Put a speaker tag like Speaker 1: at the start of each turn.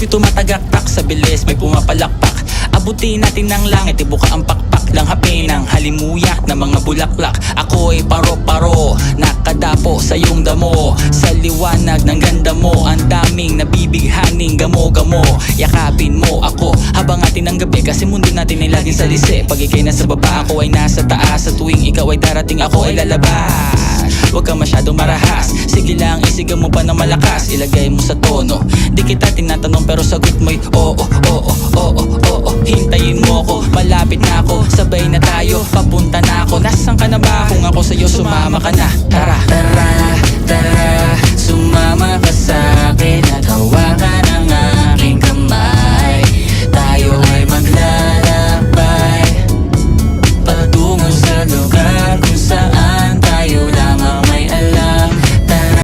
Speaker 1: curfew tumatagaktak, sa bilis may pumapalakpak. Abutin natin ng langit, ibuka ang pakpak lang hapin ng halimuyak na mga bulaklak. Ako'y paro-paro, nakadapo sa iyong damo. Sa liwanag ng ganda mo, ang daming nabibighaning gamo-gamo. Yakapin mo ako habang atin ang gabi, kasi mundo natin ay laging salisi. Pag ikay nasa baba, ako ay nasa taas. Sa tuwing ikaw ay darating, ako ay lalabas. Huwag ka masyadong marahas, sige lang isigaw mo pa ng malakas. Ilagay mo sa tono, di kita tinatanong pero sagot mo'y oo, oo, oo, oo. Hintayin mo ako, malapit na ako, sabay na tayo, papunta na ako. Nasaan ka na ba? Kung ako sa'yo sumama ka na, tara.
Speaker 2: Tara, tara,